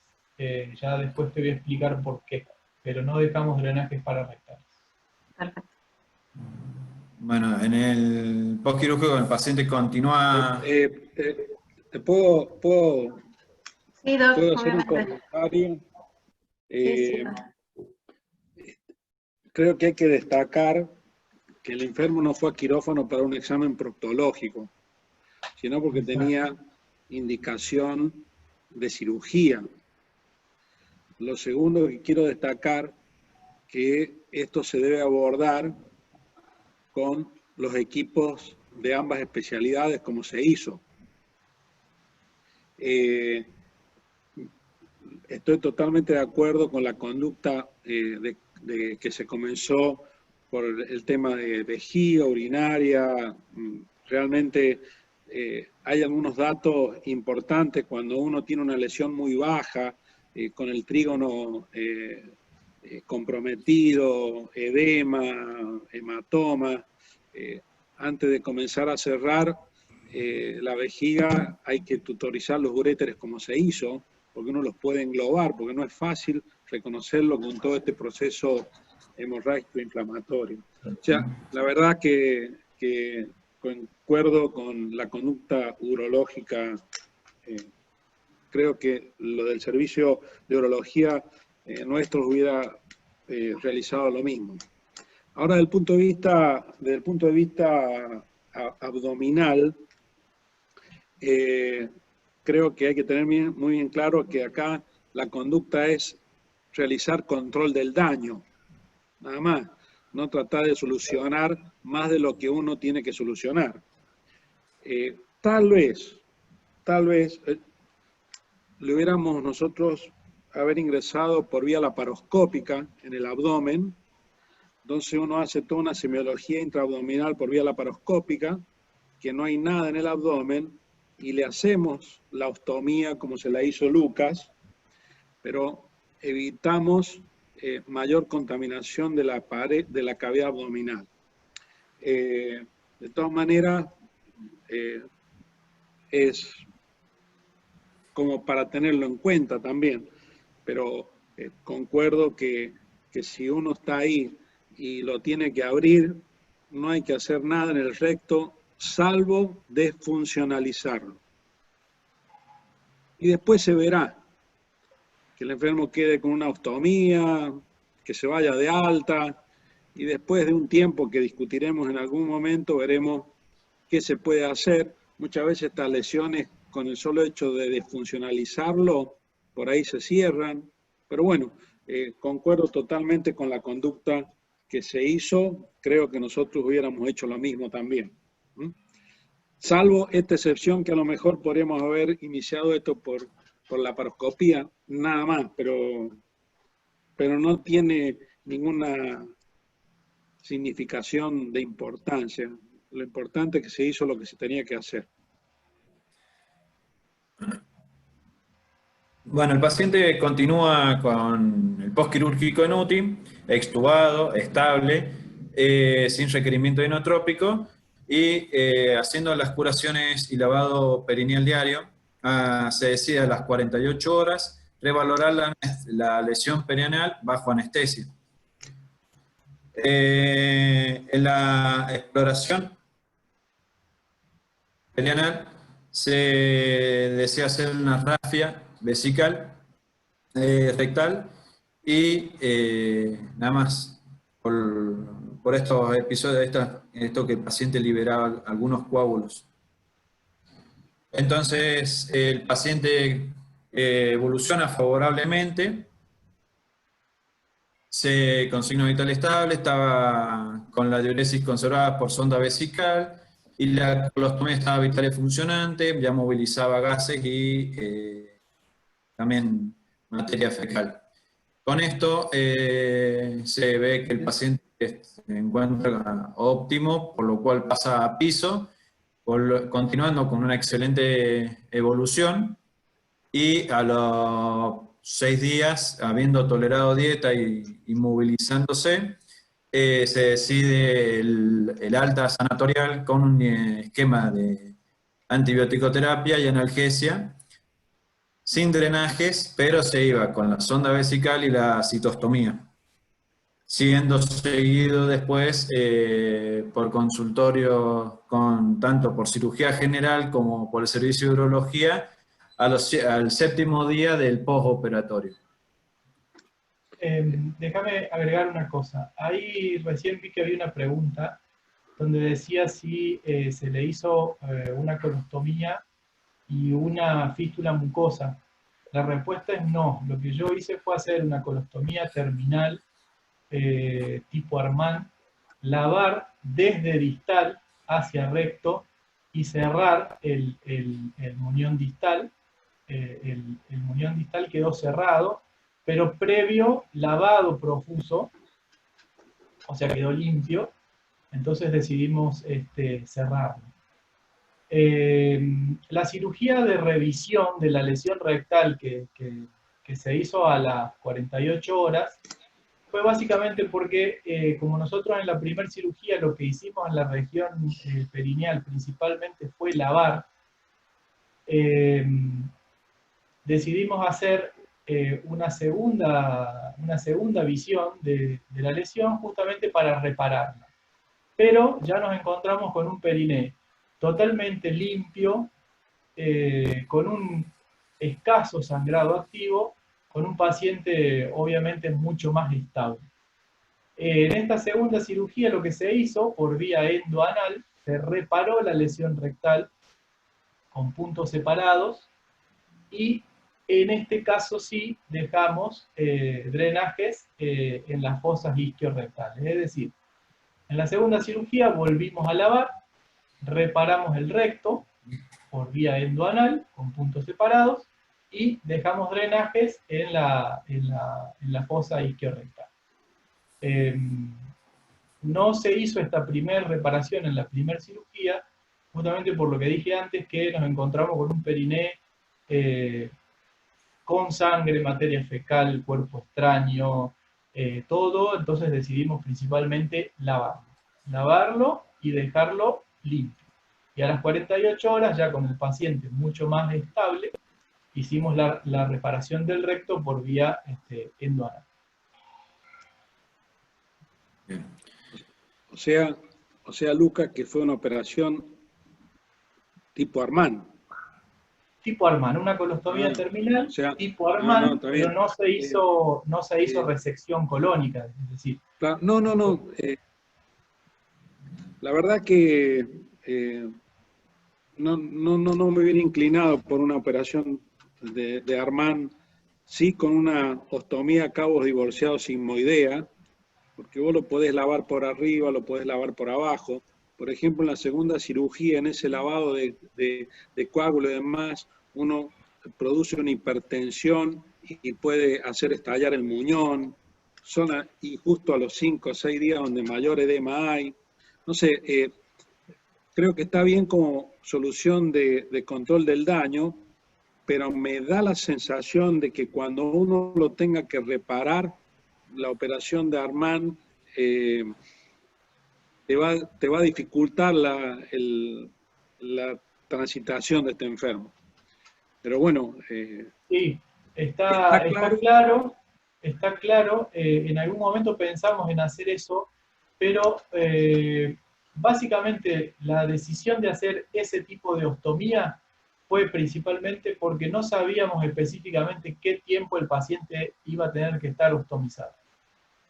Ya después te voy a explicar por qué, pero no dejamos drenajes pararectales. Perfecto. Bueno, en el postquirúrgico el paciente continúa... ¿Puedo Sí, Doc, hacer un obviamente. comentario? Sí. Creo que hay que destacar que el enfermo no fue a quirófano para un examen proctológico, sino porque tenía indicación de cirugía. Lo segundo que quiero destacar, que esto se debe abordar con los equipos de ambas especialidades, como se hizo. Estoy totalmente de acuerdo con la conducta de que se comenzó por el tema de vejiga, urinaria. Realmente hay algunos datos importantes cuando uno tiene una lesión muy baja, con el trígono comprometido, edema, hematoma. Antes de comenzar a cerrar la vejiga hay que tutorizar los uréteres como se hizo, porque uno los puede englobar, porque no es fácil reconocerlo con todo este proceso hemorrágico inflamatorio. O sea, la verdad que concuerdo con la conducta urológica. Creo que lo del servicio de urología nuestro hubiera realizado lo mismo. Ahora, desde el punto de vista abdominal, creo que hay que tener muy bien claro que acá la conducta es realizar control del daño, nada más, no tratar de solucionar más de lo que uno tiene que solucionar. Tal vez le hubiéramos nosotros haber ingresado por vía laparoscópica en el abdomen. Entonces uno hace toda una semiología intraabdominal por vía laparoscópica, que no hay nada en el abdomen, y le hacemos la ostomía como se la hizo Lucas, pero evitamos mayor contaminación de la pared, de la cavidad abdominal. De todas maneras, es como para tenerlo en cuenta también, pero concuerdo que si uno está ahí y lo tiene que abrir, no hay que hacer nada en el recto, salvo desfuncionalizarlo. Y después se verá que el enfermo quede con una ostomía, que se vaya de alta, y después de un tiempo que discutiremos en algún momento, veremos qué se puede hacer. Muchas veces estas lesiones con el solo hecho de desfuncionalizarlo, por ahí se cierran. Pero bueno, concuerdo totalmente con la conducta que se hizo. Creo que nosotros hubiéramos hecho lo mismo también. Salvo esta excepción que a lo mejor podríamos haber iniciado esto por la paroscopía, nada más, pero no tiene ninguna significación de importancia. Lo importante es que se hizo lo que se tenía que hacer. Bueno, el paciente continúa con el postquirúrgico en UTI, extubado, estable, sin requerimiento inotrópico y haciendo las curaciones y lavado perineal diario. Se decide a las 48 horas revalorar la lesión perineal bajo anestesia. En la exploración perineal se desea hacer una rafia vesical, rectal y nada más por estos episodios, esto que el paciente liberaba algunos coágulos. Entonces el paciente evoluciona favorablemente, con signo vital estable, estaba con la diuresis conservada por sonda vesical y la colostomía estaba vital y funcionante, ya movilizaba gases y también materia fecal. Con esto se ve que el paciente se encuentra óptimo, por lo cual pasa a piso, continuando con una excelente evolución, y a los 6 días, habiendo tolerado dieta y movilizándose, se decide el alta sanatorial con un esquema de antibiótico-terapia y analgesia, sin drenajes, pero se iba con la sonda vesical y la citostomía, siendo seguido después por consultorio, tanto por cirugía general como por el servicio de urología, al 7º día del postoperatorio. Déjame agregar una cosa. Ahí recién vi que había una pregunta donde decía si se le hizo una colostomía y una fístula mucosa. La respuesta es no. Lo que yo hice fue hacer una colostomía terminal tipo Armand, lavar desde distal hacia recto y cerrar el muñón distal. El muñón distal quedó cerrado, pero previo lavado profuso, o sea, quedó limpio, entonces decidimos cerrarlo. La cirugía de revisión de la lesión rectal que se hizo a las 48 horas fue básicamente porque, como nosotros en la primera cirugía lo que hicimos en la región perineal principalmente fue lavar, decidimos hacer una segunda visión de la lesión justamente para repararla. Pero ya nos encontramos con un periné totalmente limpio, con un escaso sangrado activo, con un paciente obviamente mucho más estable. En esta segunda cirugía lo que se hizo por vía endoanal, se reparó la lesión rectal con puntos separados y en este caso sí dejamos drenajes en las fosas isquiorrectales. Es decir, en la segunda cirugía volvimos a lavar, reparamos el recto por vía endoanal con puntos separados y dejamos drenajes en la fosa isquiorrectal. No se hizo esta primera reparación en la primera cirugía, justamente por lo que dije antes, que nos encontramos con un periné con sangre, materia fecal, cuerpo extraño, todo, entonces decidimos principalmente lavarlo y dejarlo limpio. Y a las 48 horas, ya con el paciente mucho más estable, hicimos la reparación del recto por vía endoanal. O sea, Lucas, que fue una operación tipo Armand. Tipo Armand, una colostomía terminal, o sea, tipo Armand, pero no se hizo resección colónica, es decir. La verdad que no me hubiera inclinado por una operación de Armand, sí con una ostomía cabos divorciados sigmoidea, porque vos lo podés lavar por arriba, lo podés lavar por abajo. Por ejemplo, en la segunda cirugía, en ese lavado de coágulo y demás, uno produce una hipertensión y puede hacer estallar el muñón, y justo a los 5 o 6 días donde mayor edema hay. No sé, creo que está bien como solución de control del daño, pero me da la sensación de que cuando uno lo tenga que reparar, la operación de Armand te va a dificultar la transitación de este enfermo. Pero bueno, sí, está claro, en algún momento pensamos en hacer eso, pero básicamente la decisión de hacer ese tipo de ostomía fue principalmente porque no sabíamos específicamente qué tiempo el paciente iba a tener que estar ostomizado.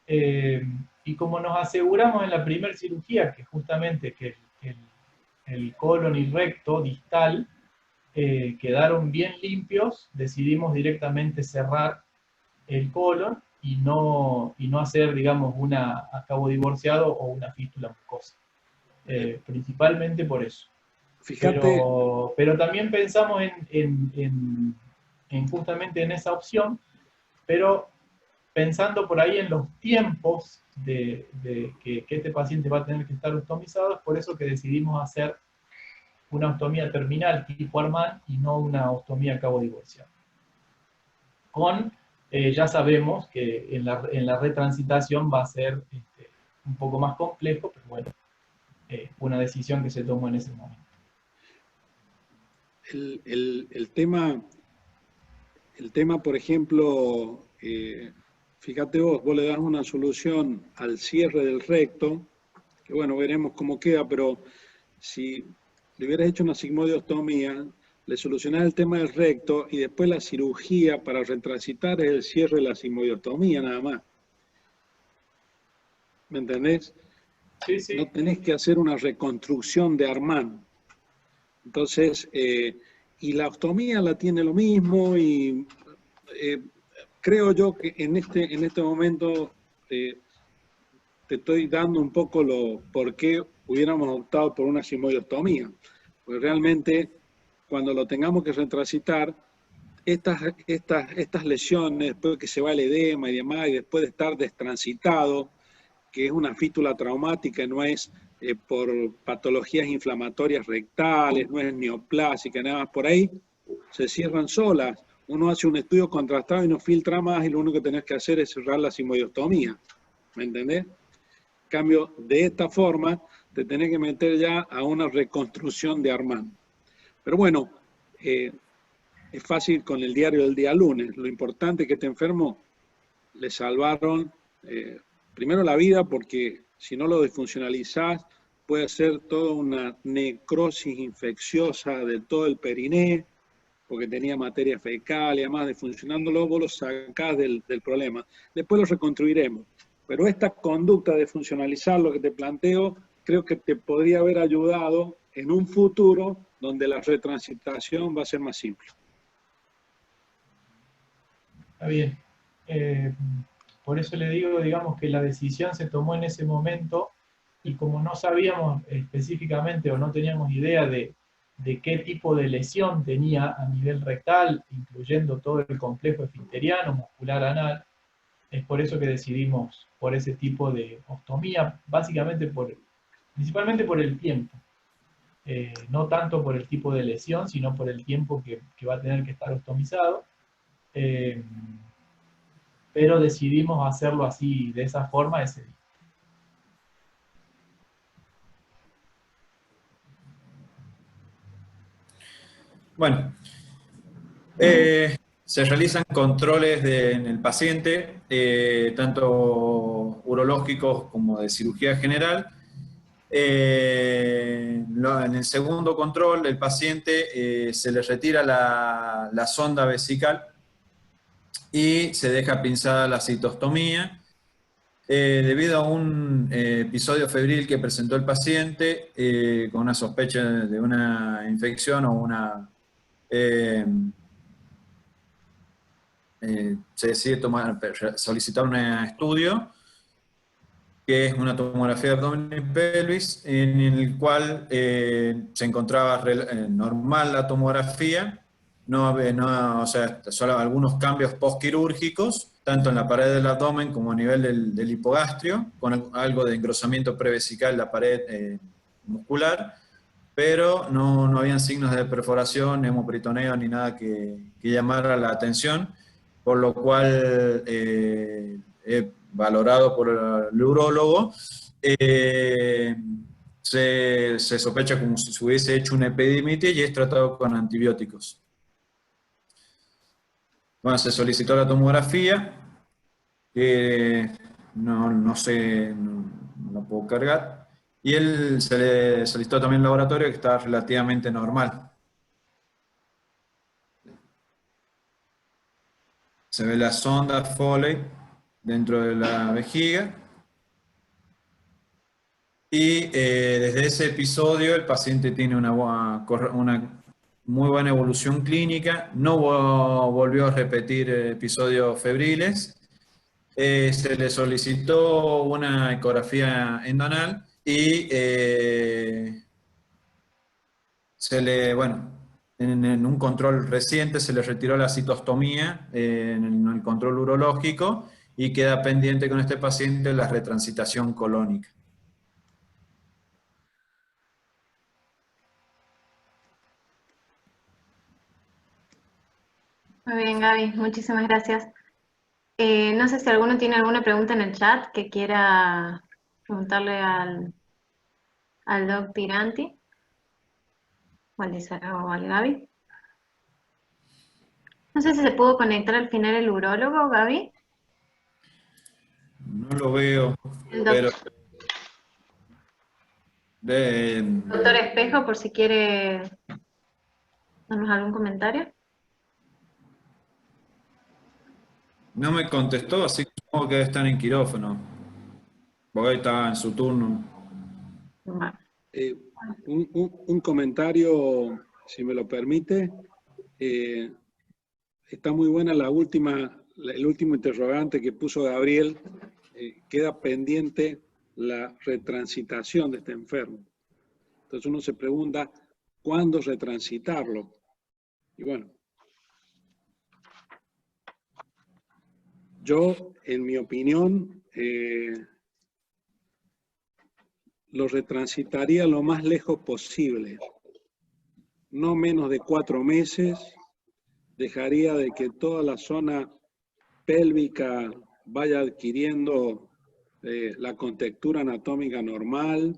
Y como nos aseguramos en la primera cirugía que justamente que el colon y recto distal quedaron bien limpios, decidimos directamente cerrar el colon y no hacer, digamos, una a cabo divorciado o una fístula mucosa. Principalmente por eso. fíjate, Pero también pensamos en justamente en esa opción, pero pensando por ahí en los tiempos que este paciente va a tener que estar ostomizado, es por eso que decidimos hacer una ostomía terminal tipo Armand y no una ostomía a cabo divorciado. Ya sabemos que en la retransitación va a ser un poco más complejo, pero bueno, una decisión que se tomó en ese momento. el tema, por ejemplo, fíjate vos le das una solución al cierre del recto, que bueno, veremos cómo queda, pero si le hubieras hecho una sigmoideostomía, le solucionás el tema del recto y después la cirugía para retransitar es el cierre de la sigmoideostomía nada más. ¿Me entendés? Sí, sí. No tenés que hacer una reconstrucción de Armand. Entonces, y la ostomía la tiene lo mismo y creo yo que en este momento te estoy dando un poco por qué hubiéramos optado por una sigmoidostomía. Porque realmente, cuando lo tengamos que retransitar, estas lesiones, después que se va el edema y demás, y después de estar destransitado, que es una fístula traumática, no es por patologías inflamatorias rectales, no es neoplásica, nada más por ahí, se cierran solas. Uno hace un estudio contrastado y no filtra más y lo único que tenés que hacer es cerrar la sigmoidostomía. ¿Me entendés? En cambio, de esta forma, te tenés que meter ya a una reconstrucción de Armand. Pero bueno, es fácil con el diario del día lunes. Lo importante es que este enfermo le salvaron primero la vida, porque si no lo disfuncionalizás, puede ser toda una necrosis infecciosa de todo el periné, porque tenía materia fecal y además disfuncionándolo, vos lo sacás del problema. Después lo reconstruiremos. Pero esta conducta de funcionalizar lo que te planteo, creo que te podría haber ayudado en un futuro donde la retransitación va a ser más simple. Está bien. Por eso le digo, digamos, que la decisión se tomó en ese momento y como no sabíamos específicamente o no teníamos idea de qué tipo de lesión tenía a nivel rectal, incluyendo todo el complejo esfinteriano, muscular anal, es por eso que decidimos por ese tipo de ostomía, básicamente principalmente por el tiempo. No tanto por el tipo de lesión, sino por el tiempo que va a tener que estar ostomizado. Pero decidimos hacerlo así, de esa forma, ese día. Bueno, se realizan controles en el paciente, tanto urológicos como de cirugía general. En el segundo control, el paciente se le retira la sonda vesical y se deja pinzada la citostomía. Debido a un episodio febril que presentó el paciente con una sospecha de una infección o una... se decide solicitar un estudio que es una tomografía de abdomen y pelvis, en el cual se encontraba normal la tomografía, o sea, solo algunos cambios postquirúrgicos, tanto en la pared del abdomen como a nivel del hipogastrio, con algo de engrosamiento prevesical en la pared muscular, pero no habían signos de perforación, hemoperitoneo, ni nada que llamara la atención, por lo cual valorado por el urólogo, se sospecha como si se hubiese hecho una epidimitis y es tratado con antibióticos. Bueno, se solicitó la tomografía, que no sé, no la puedo cargar, y se le solicitó también el laboratorio, que está relativamente normal. Se ve la sonda Foley dentro de la vejiga. Y desde ese episodio el paciente tiene una muy buena evolución clínica, no volvió a repetir episodios febriles. Se le solicitó una ecografía endonal y en un control reciente se le retiró la citostomía en el control urológico y queda pendiente con este paciente la retransitación colónica. Muy bien, Gaby, muchísimas gracias. No sé si alguno tiene alguna pregunta en el chat que quiera preguntarle al doc Tiranti o al Gaby. No sé si se pudo conectar al final el urólogo, Gaby. No lo veo, El pero... doctor Espejo, por si quiere darnos algún comentario. No me contestó, así que supongo que debe estar en quirófano. Porque ahí estaba en su turno. Bueno. Un comentario, si me lo permite. Está muy buena el último interrogante que puso Gabriel. Queda pendiente la retransitación de este enfermo. Entonces uno se pregunta, ¿cuándo retransitarlo? Y bueno, yo, en mi opinión, lo retransitaría lo más lejos posible. No menos de 4 meses. Dejaría de que toda la zona pélvica vaya adquiriendo la contextura anatómica normal.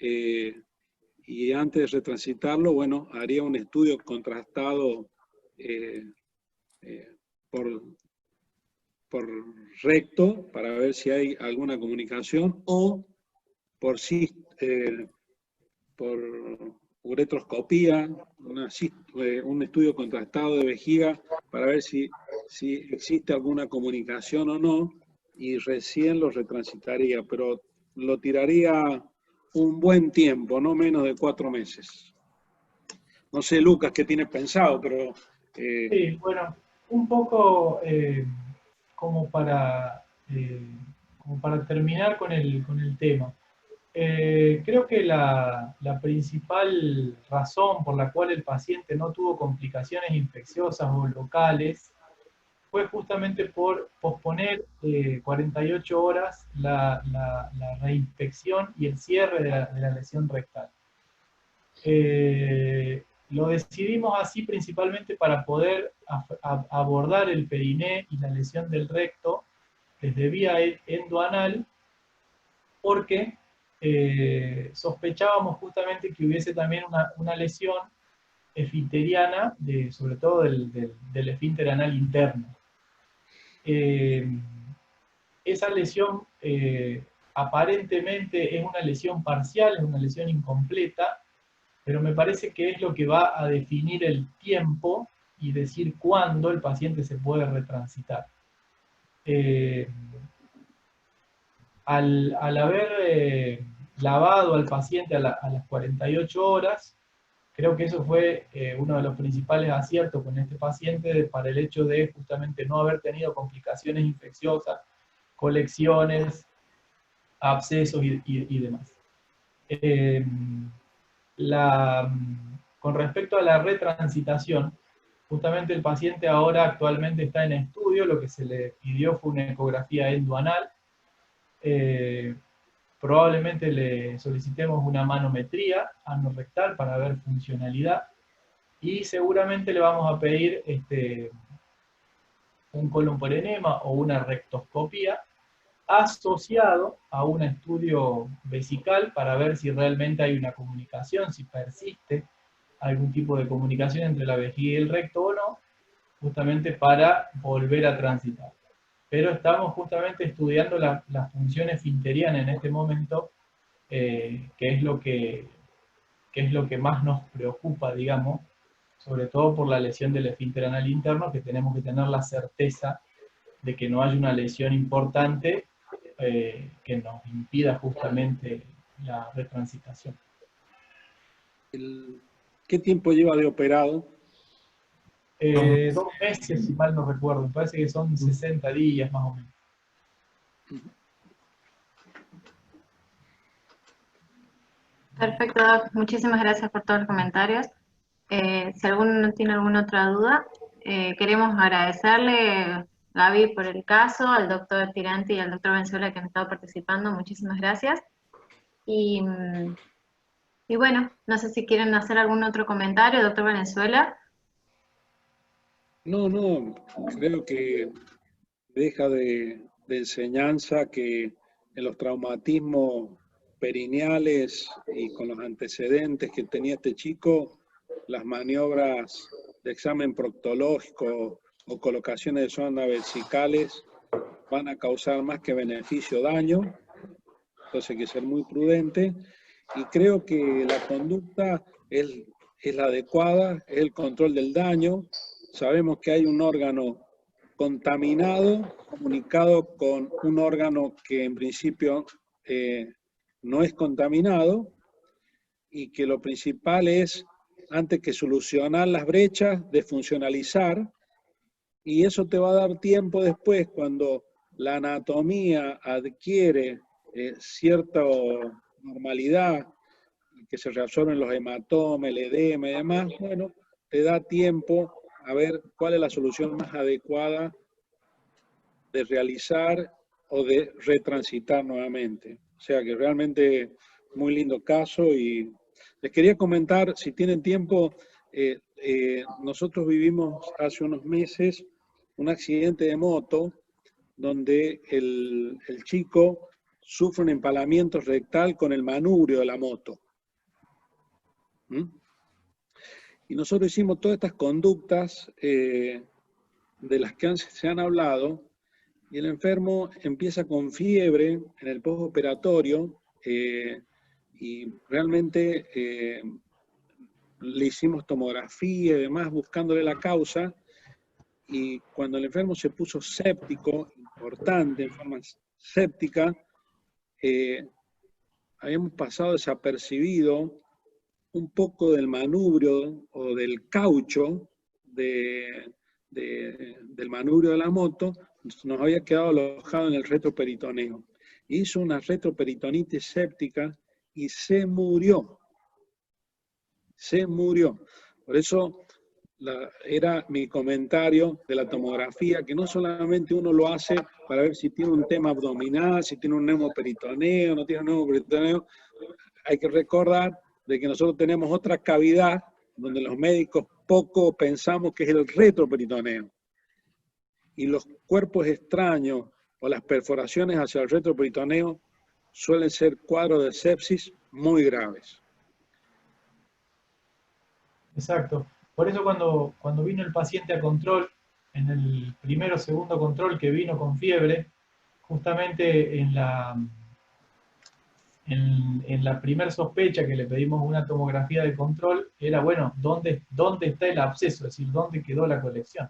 Y antes de retransitarlo, bueno, haría un estudio contrastado por recto para ver si hay alguna comunicación o por uretroscopía, un estudio contrastado de vejiga para ver si existe alguna comunicación o no, y recién lo retransitaría, pero lo tiraría un buen tiempo, no menos de 4 meses. No sé, Lucas, qué tienes pensado, pero... Sí, bueno, un poco como para terminar con el tema. Creo que la principal razón por la cual el paciente no tuvo complicaciones infecciosas o locales fue justamente por posponer 48 horas la reinspección y el cierre de la lesión rectal. Lo decidimos así principalmente para poder abordar el periné y la lesión del recto desde vía endoanal, porque sospechábamos justamente que hubiese también una lesión esfinteriana, sobre todo del esfínter anal interno. Esa lesión aparentemente es una lesión parcial, es una lesión incompleta, pero me parece que es lo que va a definir el tiempo y decir cuándo el paciente se puede retransitar. al haber lavado al paciente a las 48 horas, creo que eso fue uno de los principales aciertos con este paciente para el hecho de justamente no haber tenido complicaciones infecciosas, colecciones, abscesos y demás. Con respecto a la retransitación, justamente el paciente ahora actualmente está en estudio, lo que se le pidió fue una ecografía endoanal. Probablemente le solicitemos una manometría anorrectal para ver funcionalidad, y seguramente le vamos a pedir un colon por enema o una rectoscopía asociado a un estudio vesical para ver si realmente hay una comunicación, si persiste algún tipo de comunicación entre la vejiga y el recto o no, justamente para volver a transitar. Pero estamos justamente estudiando las funciones esfinterianas en este momento, que es lo que más nos preocupa, digamos, sobre todo por la lesión del esfínter anal interno, que tenemos que tener la certeza de que no haya una lesión importante que nos impida justamente la retransitación. ¿Qué tiempo lleva de operado? 2 meses, si mal no recuerdo, me parece que son 60 días más o menos. Perfecto, Doc. Muchísimas gracias por todos los comentarios. Si alguno tiene alguna otra duda, queremos agradecerle, Gaby, por el caso, al doctor Tiranti y al doctor Benzuela que han estado participando. Muchísimas gracias. Y bueno, no sé si quieren hacer algún otro comentario, doctor Valenzuela. No, creo que deja de enseñanza que en los traumatismos perineales y con los antecedentes que tenía este chico, las maniobras de examen proctológico o colocaciones de sondas vesicales van a causar más que beneficio daño, entonces hay que ser muy prudente, y creo que la conducta es la adecuada, es el control del daño. Sabemos que hay un órgano contaminado, comunicado con un órgano que en principio no es contaminado, y que lo principal es, antes que solucionar las brechas, desfuncionalizar, y eso te va a dar tiempo después, cuando la anatomía adquiere cierta normalidad, que se reabsorben los hematomas, el edema y demás, bueno, te da tiempo a ver cuál es la solución más adecuada de realizar o de retransitar nuevamente. O sea que realmente muy lindo caso, y les quería comentar, si tienen tiempo, nosotros vivimos hace unos meses un accidente de moto donde el chico sufre un empalamiento rectal con el manubrio de la moto. Y nosotros hicimos todas estas conductas de las que se han hablado, y el enfermo empieza con fiebre en el postoperatorio, y realmente le hicimos tomografía y demás buscándole la causa, y cuando el enfermo se puso séptico, importante, en forma séptica, habíamos pasado desapercibido un poco del manubrio o del caucho del manubrio de la moto, nos había quedado alojado en el retroperitoneo. Hizo una retroperitonitis séptica y se murió. Se murió. Por eso era mi comentario de la tomografía, que no solamente uno lo hace para ver si tiene un tema abdominal, si tiene un neumoperitoneo, no tiene un neumoperitoneo. Hay que recordar de que nosotros tenemos otra cavidad donde los médicos poco pensamos, que es el retroperitoneo. Y los cuerpos extraños o las perforaciones hacia el retroperitoneo suelen ser cuadros de sepsis muy graves. Exacto. Por eso cuando vino el paciente a control, en el primero o segundo control que vino con fiebre, justamente en la primera sospecha que le pedimos una tomografía de control, era, bueno, ¿dónde está el absceso? Es decir, ¿dónde quedó la colección?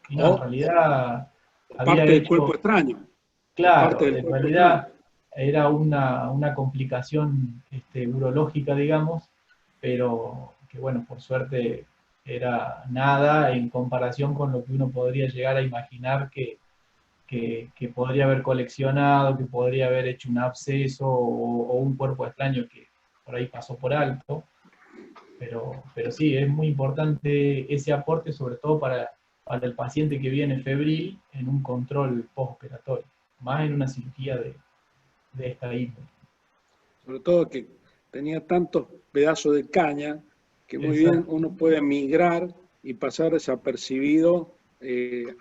Y no, en realidad había parte del cuerpo extraño. Claro, en realidad era una complicación urológica, digamos, pero que bueno, por suerte era nada en comparación con lo que uno podría llegar a imaginar que podría haber coleccionado, que podría haber hecho un absceso o un cuerpo extraño que por ahí pasó por alto. Pero sí, es muy importante ese aporte, sobre todo para el paciente que viene febril en un control postoperatorio, más en una cirugía de esta índole. Sobre todo que tenía tantos pedazos de caña que muy bien Exacto. uno puede migrar y pasar desapercibido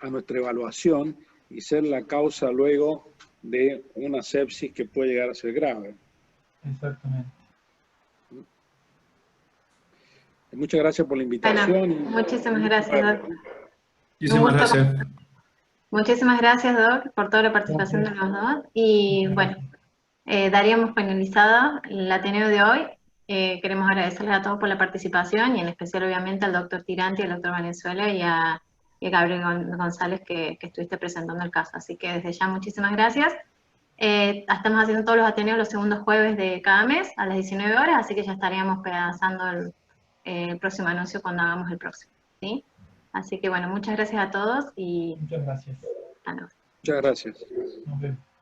a nuestra evaluación y ser la causa luego de una sepsis que puede llegar a ser grave. Exactamente. Muchas gracias por la invitación. Bueno, muchísimas gracias, Doc. Un Muchísimas gusto. gracias. Muchísimas gracias, Doc, por toda la participación de los dos. Y bueno, daríamos finalizada el Ateneo de hoy. Queremos agradecerles a todos por la participación y en especial obviamente al doctor Tiranti, al doctor Valenzuela y a Gabriel González que estuviste presentando el caso. Así que desde ya muchísimas gracias. Estamos haciendo todos los Ateneos los segundos jueves de cada mes a las 19 horas, así que ya estaríamos pensando el próximo anuncio cuando hagamos el próximo, ¿sí? Así que bueno, muchas gracias a todos y Muchas gracias. hasta luego. Muchas gracias. Nos vemos.